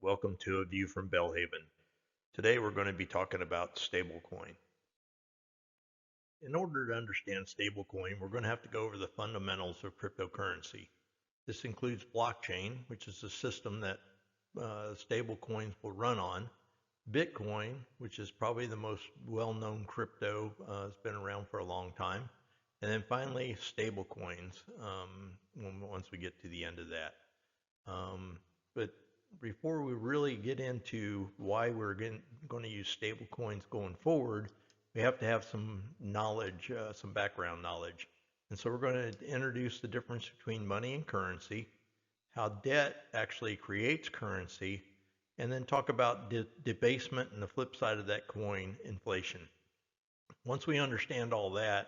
Welcome to A View from Bellhaven. Today we're going to be talking about stablecoin. In order to understand stablecoin, we're going to have to go over the fundamentals of cryptocurrency. This includes blockchain, which is the system that stablecoins will run on, Bitcoin, which is probably the most well-known crypto, it's been around for a long time, and then finally stablecoins once we get to the end of that. But before we really get into why we're going to use stablecoins going forward, we have to have some knowledge, some background knowledge. And so we're going to introduce the difference between money and currency, how debt actually creates currency, and then talk about debasement and the flip side of that coin, inflation. Once we understand all that,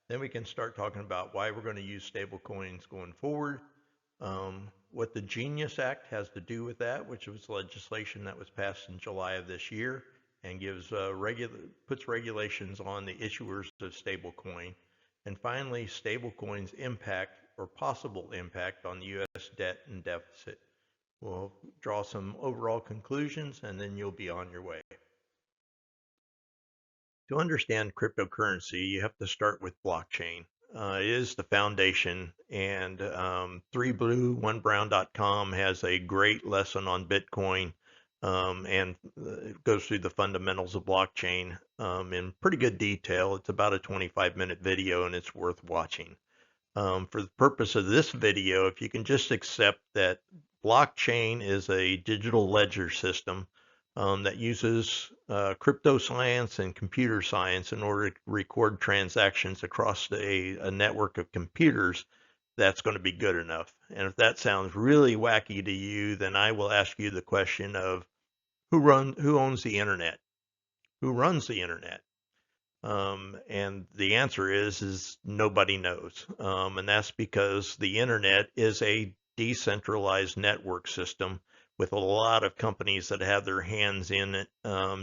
then we can start talking about why we're going to use stablecoins going forward, what the Genius Act has to do with that, which was legislation that was passed in July of this year and gives puts regulations on the issuers of stablecoin, and finally stablecoins' impact or possible impact on the U.S. debt and deficit. We'll draw some overall conclusions and then you'll be on your way. To understand cryptocurrency, you have to start with blockchain. It is the foundation, and 3blue1brown.com has a great lesson on Bitcoin, and it goes through the fundamentals of blockchain in pretty good detail. It's about a 25-minute video, and it's worth watching. For the purpose of this video, if you can just accept that blockchain is a digital ledger system that uses crypto science and computer science in order to record transactions across a network of computers, that's going to be good enough. And if that sounds really wacky to you, then I will ask you the question of who owns the internet? Who runs the internet? And the answer is nobody knows. And that's because the internet is a decentralized network system with a lot of companies that have their hands in it,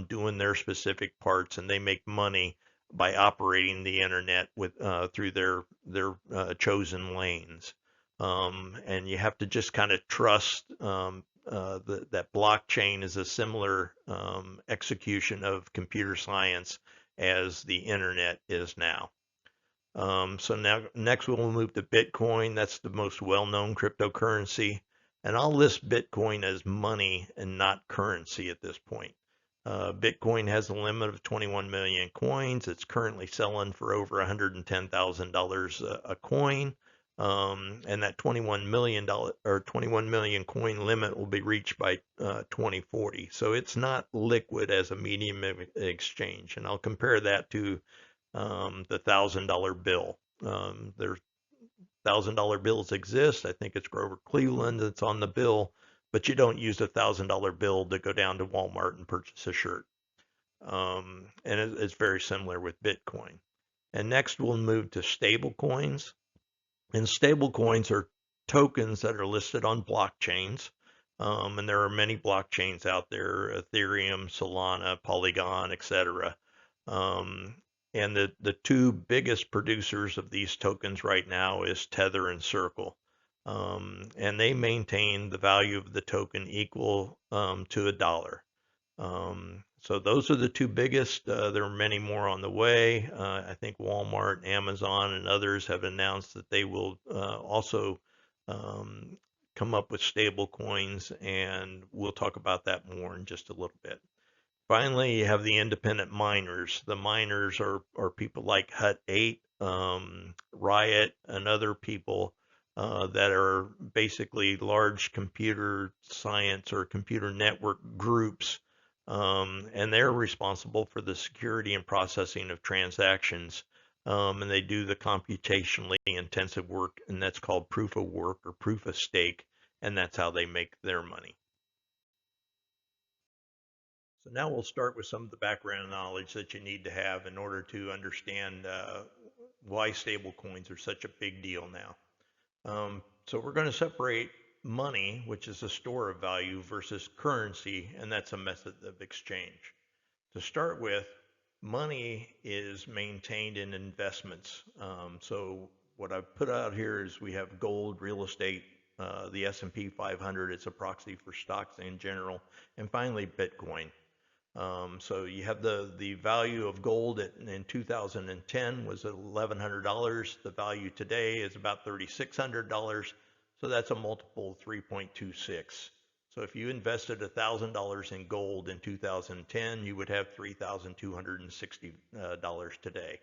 doing their specific parts, and they make money by operating the internet with through their chosen lanes. And you have to just kind of trust that blockchain is a similar execution of computer science as the internet is now. So now next we'll move to Bitcoin. That's the most well-known cryptocurrency. And I'll list Bitcoin as money and not currency at this point. Bitcoin has a limit of 21 million coins. It's currently selling for over $110,000 a coin. And that $21 million coin limit will be reached by 2040. So it's not liquid as a medium of exchange. And I'll compare that to the $1,000 bill. There's $1,000 bills exist. I think it's Grover Cleveland that's on the bill, but you don't use a $1,000 bill to go down to Walmart and purchase a shirt. And it's very similar with Bitcoin. And next we'll move to stable coins. And stable coins are tokens that are listed on blockchains. And there are many blockchains out there, Ethereum, Solana, Polygon, etc. And the two biggest producers of these tokens right now is Tether and Circle. And they maintain the value of the token equal to $1. So those are the two biggest. There are many more on the way. I think Walmart, Amazon, and others have announced that they will also come up with stable coins, and we'll talk about that more in just a little bit. Finally, you have the independent miners. The miners are people like Hut8, Riot, and other people that are basically large computer science or computer network groups, and they're responsible for the security and processing of transactions. And they do the computationally intensive work, and that's called proof of work or proof of stake, and that's how they make their money. So now we'll start with some of the background knowledge that you need to have in order to understand why stablecoins are such a big deal now. So we're going to separate money, which is a store of value, versus currency, and that's a method of exchange. To start with, money is maintained in investments. So what I've put out here is we have gold, real estate, the S&P 500. It's a proxy for stocks in general. And finally, Bitcoin. So you have the value of gold in 2010 was at $1,100. The value today is about $3,600. So that's a multiple 3.26. So if you invested $1,000 in gold in 2010, you would have $3,260 today.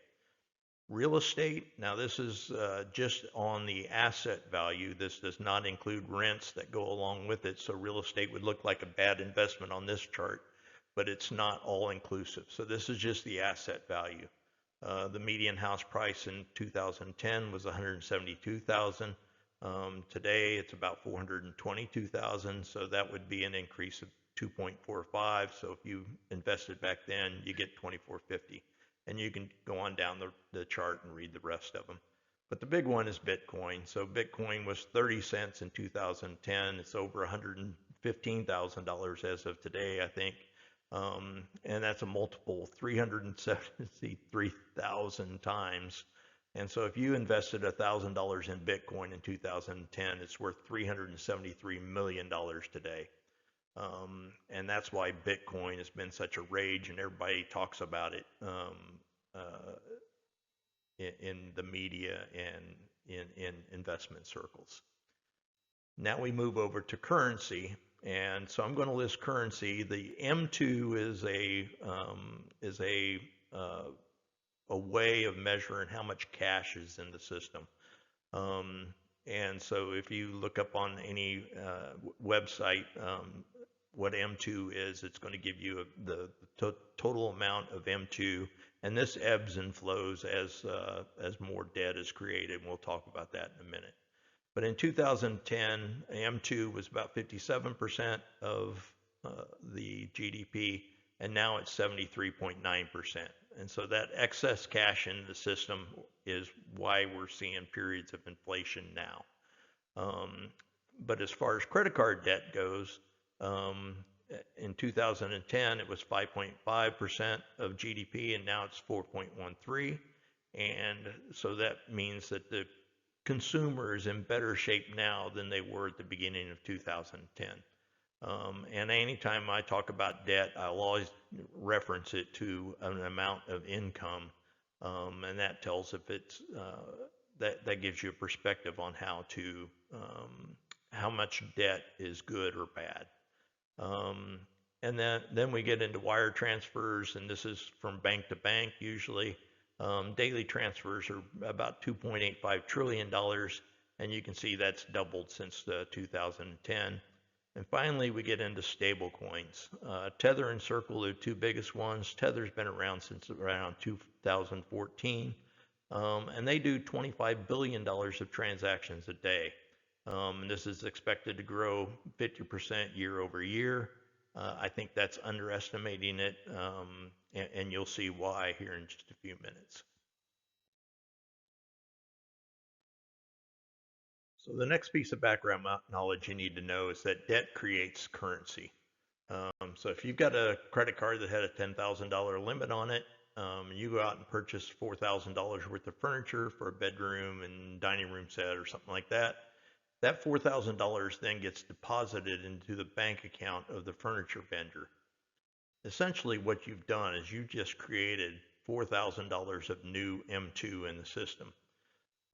Real estate, now this is just on the asset value. This does not include rents that go along with it. So real estate would look like a bad investment on this chart, but it's not all inclusive. So this is just the asset value. The median house price in 2010 was 172,000. Today it's about 422,000. So that would be an increase of 2.45. So if you invested back then, you get 2,450. And you can go on down the chart and read the rest of them. But the big one is Bitcoin. So Bitcoin was 30 cents in 2010. It's over $115,000 as of today, I think. And that's a multiple 373,000 times. And so if you invested $1,000 in Bitcoin in 2010, it's worth $373 million today. And that's why Bitcoin has been such a rage, and everybody talks about it in the media and in investment circles. Now we move over to currency, and so I'm going to list currency. The M2 is a way of measuring how much cash is in the system. And so if you look up on any website what M2 is, it's going to give you the total amount of M2, and this ebbs and flows as more debt is created. We'll talk about that in a minute. But in 2010, M2 was about 57% of the GDP, and now it's 73.9%. And so that excess cash in the system is why we're seeing periods of inflation now. But as far as credit card debt goes, in 2010, it was 5.5% of GDP, and now it's 4.13. And so that means that the consumer is in better shape now than they were at the beginning of 2010. And anytime I talk about debt, I'll always reference it to an amount of income, and that tells if it's that gives you a perspective on how much debt is good or bad. And then we get into wire transfers, and this is from bank to bank usually. Daily transfers are about $2.85 trillion, and you can see that's doubled since 2010. And finally, we get into stable coins. Tether and Circle are the two biggest ones. Tether's been around since around 2014, and they do $25 billion of transactions a day. And this is expected to grow 50% year over year. I think that's underestimating it, and you'll see why here in just a few minutes. So the next piece of background knowledge you need to know is that debt creates currency. So if you've got a credit card that had a $10,000 limit on it, and you go out and purchase $4,000 worth of furniture for a bedroom and dining room set or something like that, that $4,000 then gets deposited into the bank account of the furniture vendor. Essentially what you've done is you just created $4,000 of new M2 in the system.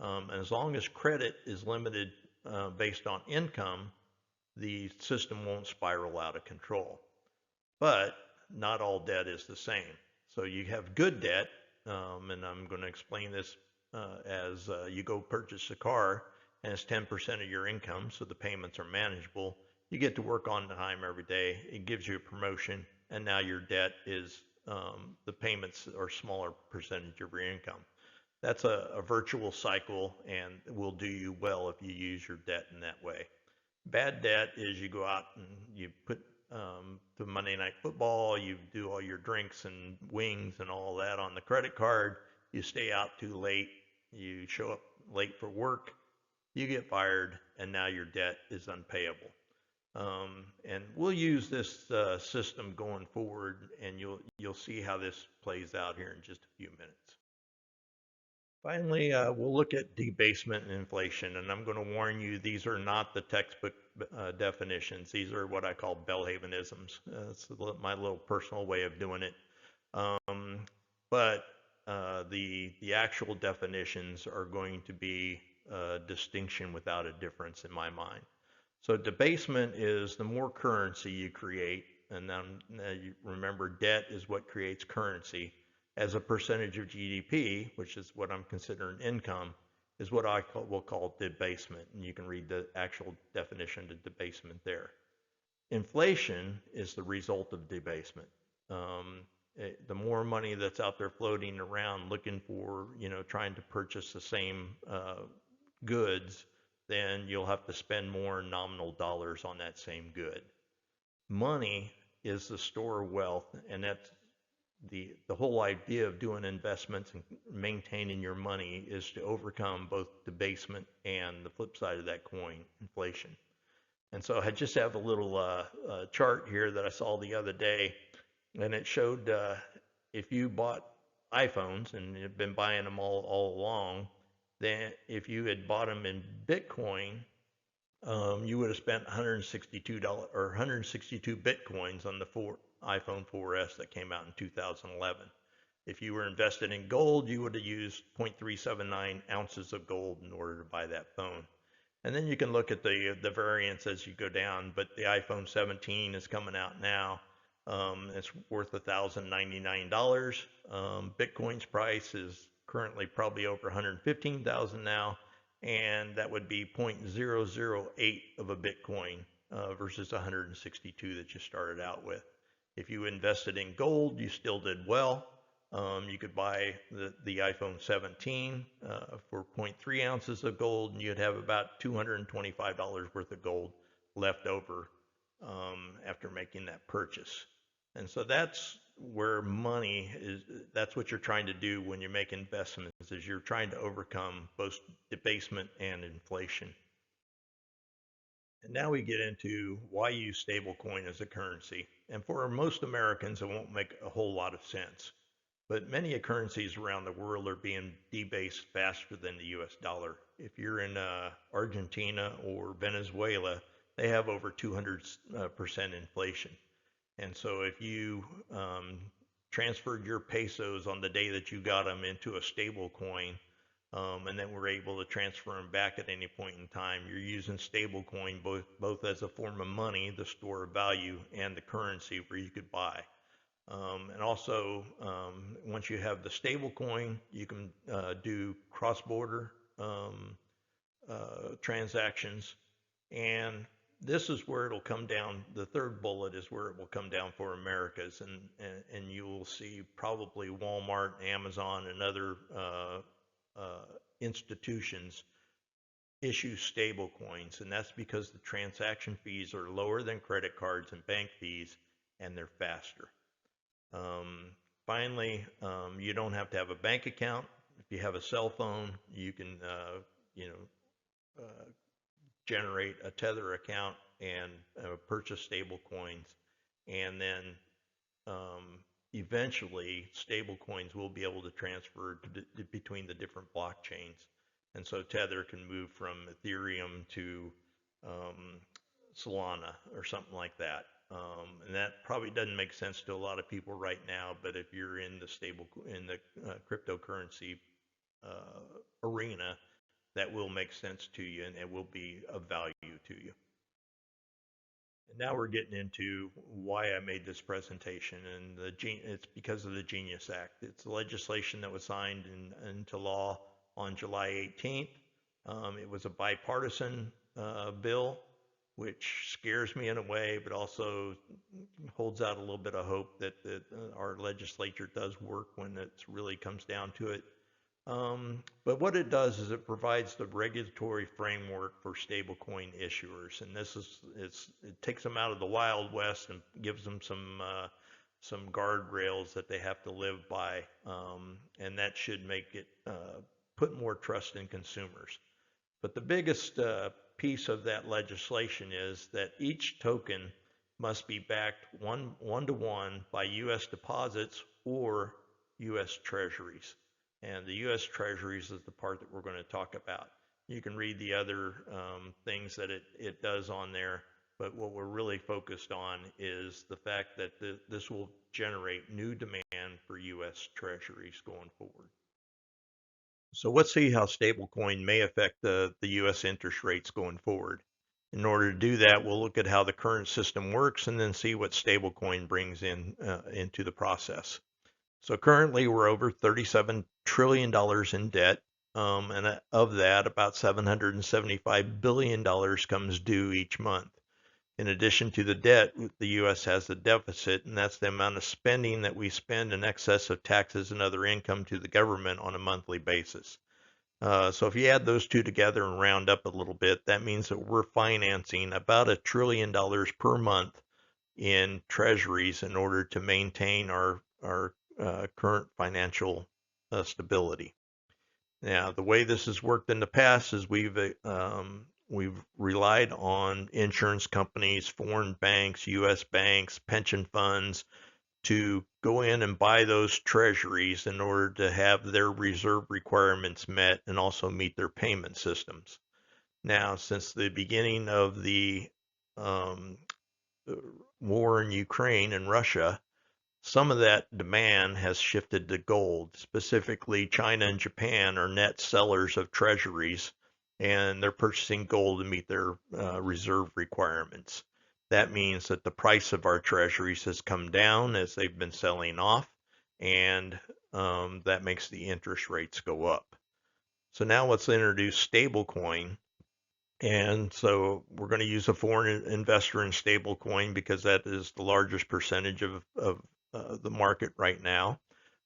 And as long as credit is limited based on income, the system won't spiral out of control. But not all debt is the same. So you have good debt, and I'm going to explain this as you go purchase a car, and it's 10% of your income, so the payments are manageable. You get to work on time every day. It gives you a promotion, and now your debt is the payments are a smaller percentage of your income. That's a virtual cycle, and will do you well if you use your debt in that way. Bad debt is you go out and you put the Monday Night Football, you do all your drinks and wings and all that on the credit card, you stay out too late, you show up late for work, you get fired, and now your debt is unpayable. And we'll use this system going forward, and you'll see how this plays out here in just a few minutes. Finally, we'll look at debasement and inflation, and I'm going to warn you, these are not the textbook definitions. These are what I call Bellhavenisms. It's my little personal way of doing it. But the actual definitions are going to be a distinction without a difference in my mind. So debasement is the more currency you create, and then you remember debt is what creates currency as a percentage of GDP, which is what I'm considering income, is what will call debasement. And you can read the actual definition of debasement there. Inflation is the result of debasement. The more money that's out there floating around looking for, trying to purchase the same goods, then you'll have to spend more nominal dollars on that same good. Money is the store of wealth, and that's the whole idea of doing investments and maintaining your money is to overcome both debasement and the flip side of that coin, inflation. And so I just have a little chart here that I saw the other day, and it showed if you bought iPhones and you've been buying them all along, then if you had bought them in Bitcoin, you would have spent $162 or 162 Bitcoins on the iPhone 4S that came out in 2011. If you were invested in gold, you would have used 0.379 ounces of gold in order to buy that phone. And then you can look at the variance as you go down, but the iPhone 17 is coming out now. It's worth $1,099. Bitcoin's price is currently probably over 115,000 now, and that would be 0.008 of a Bitcoin versus 162 that you started out with. If you invested in gold, you still did well. You could buy the iPhone 17 for 0.3 ounces of gold, and you'd have about $225 worth of gold left over after making that purchase. And so that's where money is. That's what you're trying to do when you make investments, is you're trying to overcome both debasement and inflation. And now we get into why use stablecoin as a currency. And for most Americans, it won't make a whole lot of sense. But many currencies around the world are being debased faster than the US dollar. If you're in Argentina or Venezuela, they have over 200% inflation. And so if you transferred your pesos on the day that you got them into a stable coin, and then were able to transfer them back at any point in time, you're using stablecoin both as a form of money, the store of value, and the currency where you could buy. And also, once you have the stable coin, you can do cross-border transactions. And this is where it'll come down. The third bullet is where it will come down for Americas. And you will see probably Walmart, Amazon, and other institutions issue stable coins. And that's because the transaction fees are lower than credit cards and bank fees, and they're faster. Finally, you don't have to have a bank account. If you have a cell phone, you can, generate a Tether account and purchase stable coins. And then eventually, stable coins will be able to transfer between the different blockchains. And so Tether can move from Ethereum to Solana or something like that. And that probably doesn't make sense to a lot of people right now, but if you're in the cryptocurrency arena, that will make sense to you, and it will be of value to you. And now we're getting into why I made this presentation, and it's because of the Genius Act. It's legislation that was signed into law on July 18th. It was a bipartisan bill, which scares me in a way, but also holds out a little bit of hope that our legislature does work when it really comes down to it. But what it does is it provides the regulatory framework for stablecoin issuers, and it takes them out of the Wild West and gives them some guardrails that they have to live by, and that should make it put more trust in consumers. But the biggest piece of that legislation is that each token must be backed one to one by U.S. deposits or U.S. treasuries. And the U.S. Treasuries is the part that we're going to talk about. You can read the other things that it does on there, but what we're really focused on is the fact that this will generate new demand for U.S. Treasuries going forward. So let's see how stablecoin may affect the U.S. interest rates going forward. In order to do that, we'll look at how the current system works and then see what stablecoin brings into the process. So currently we're over $37 trillion in debt, and of that, about $775 billion comes due each month. In addition to the debt, the U.S. has a deficit, and that's the amount of spending that we spend in excess of taxes and other income to the government on a monthly basis. So if you add those two together and round up a little bit, that means that we're financing about $1 trillion per month in treasuries in order to maintain our current financial stability. Now, the way this has worked in the past is we've relied on insurance companies, foreign banks, U.S. banks, pension funds to go in and buy those treasuries in order to have their reserve requirements met and also meet their payment systems. Now, since the beginning of the war in Ukraine and Russia, some of that demand has shifted to gold. Specifically, China and Japan are net sellers of treasuries, and they're purchasing gold to meet their reserve requirements. That means that the price of our treasuries has come down as they've been selling off, and that makes the interest rates go up. So now let's introduce stablecoin. And so we're going to use a foreign investor in stablecoin because that is the largest percentage of the market right now.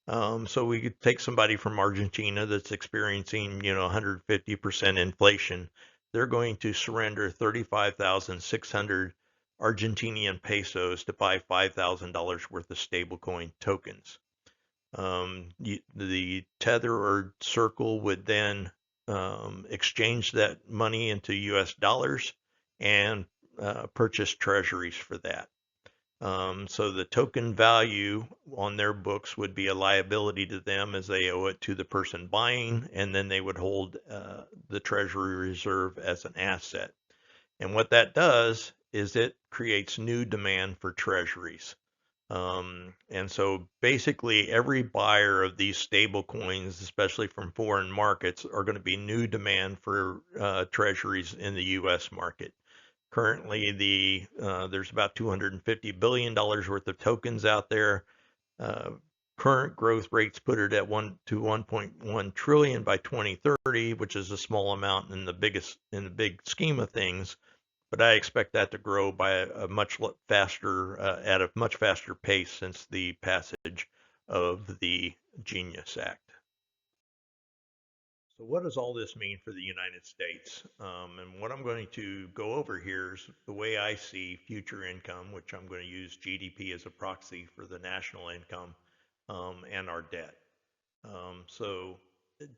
So we could take somebody from Argentina that's experiencing, 150% inflation. They're going to surrender 35,600 Argentinian pesos to buy $5,000 worth of stablecoin tokens. The Tether or Circle would then exchange that money into US dollars and purchase treasuries for that. So the token value on their books would be a liability to them as they owe it to the person buying, and then they would hold the treasury reserve as an asset. And what that does is it creates new demand for treasuries. And so basically every buyer of these stable coins, especially from foreign markets, are going to be new demand for treasuries in the U.S. market. Currently, there's about $250 billion worth of tokens out there. Current growth rates put it at 1 to 1.1 trillion by 2030, which is a small amount in the big scheme of things. But I expect that to grow by a much faster, at a much faster pace since the passage of the Genius Act. So what does all this mean for the United States? And what I'm going to go over here is the way I see future income, which I'm going to use GDP as a proxy for the national income and our debt. So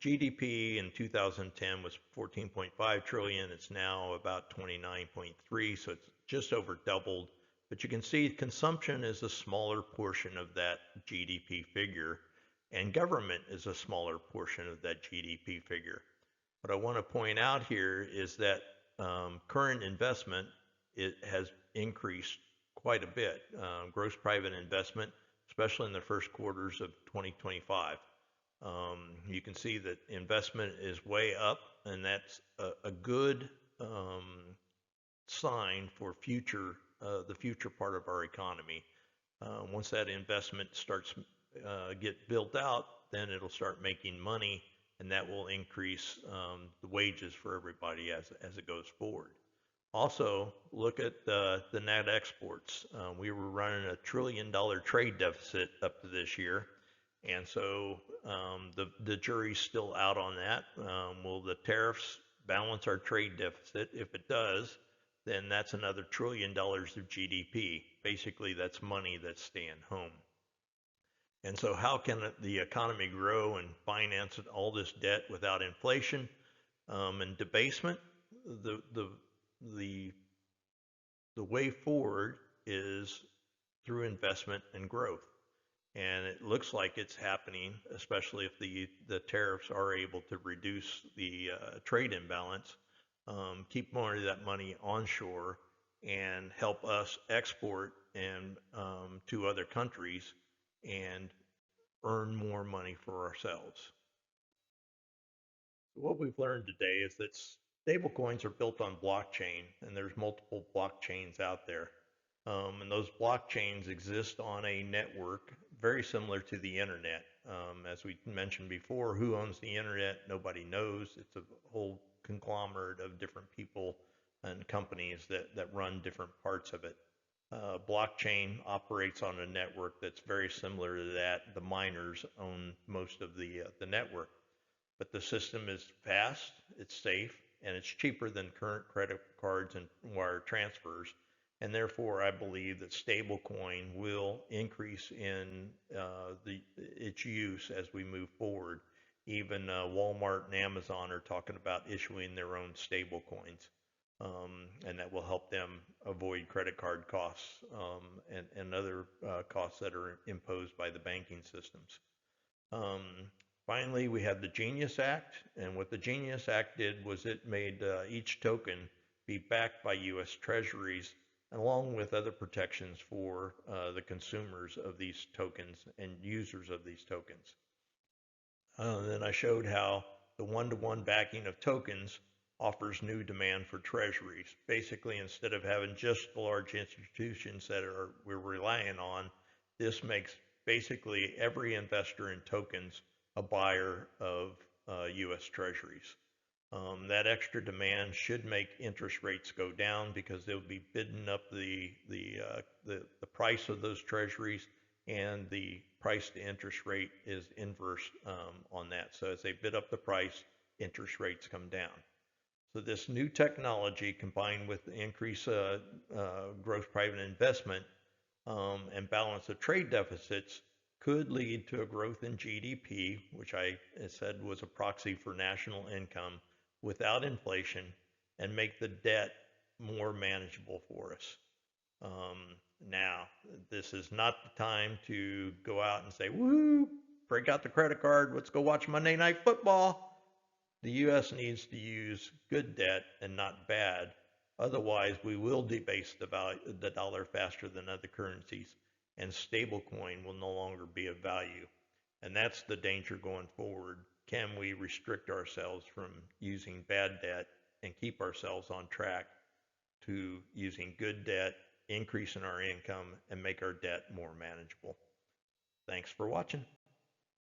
GDP in 2010 was 14.5 trillion. It's now about 29.3, so it's just over doubled. But you can see consumption is a smaller portion of that GDP figure, and government is a smaller portion of that GDP figure. What I want to point out here is that current investment, it has increased quite a bit. Gross private investment, especially in the first quarters of 2025. You can see that investment is way up, and that's a good sign for the future part of our economy. Once that investment starts get built out, then it'll start making money, and that will increase the wages for everybody as it goes forward. Also, look at the net exports. We were running a $1 trillion trade deficit up to this year. And so the jury's still out on that. Will the tariffs balance our trade deficit? If it does, then that's another $1 trillion of GDP. Basically, that's money that's staying home. And so how can the economy grow and finance all this debt without inflation and debasement? The way forward is through investment and growth. And it looks like it's happening, especially if the tariffs are able to reduce the trade imbalance, keep more of that money onshore, and help us export and to other countries and earn more money for ourselves. What we've learned today is that stablecoins are built on blockchain, and there's multiple blockchains out there. And those blockchains exist on a network very similar to the internet. As we mentioned before, who owns the internet? Nobody knows. It's a whole conglomerate of different people and companies that run different parts of it. Blockchain operates on a network that's very similar to that. The miners own most of the network, but the system is fast, it's safe, and it's cheaper than current credit cards and wire transfers. And therefore, I believe that stablecoin will increase in its use as we move forward. Even Walmart and Amazon are talking about issuing their own stablecoins, and that will help them avoid credit card costs and other costs that are imposed by the banking systems. Um, Finally, we had the Genius Act, and what the Genius Act did was it made each token be backed by U.S. Treasuries, along with other protections for the consumers of these tokens and users of these tokens. Then I showed how the one-to-one backing of tokens offers new demand for treasuries. Basically, instead of having just the large institutions that we're relying on, this makes basically every investor in tokens a buyer of U.S. treasuries. That extra demand should make interest rates go down because they'll be bidding up the price of those treasuries, and the price to interest rate is inverse on that. So as they bid up the price, interest rates come down. So this new technology combined with the increased gross private investment and balance of trade deficits could lead to a growth in GDP, which I said was a proxy for national income without inflation, and make the debt more manageable for us. Now, this is not the time to go out and say, woo, break out the credit card, let's go watch Monday Night Football. The U.S. needs to use good debt and not bad. Otherwise, we will debase the dollar faster than other currencies, and stablecoin will no longer be of value. And that's the danger going forward. Can we restrict ourselves from using bad debt and keep ourselves on track to using good debt, increasing our income, and make our debt more manageable? Thanks for watching.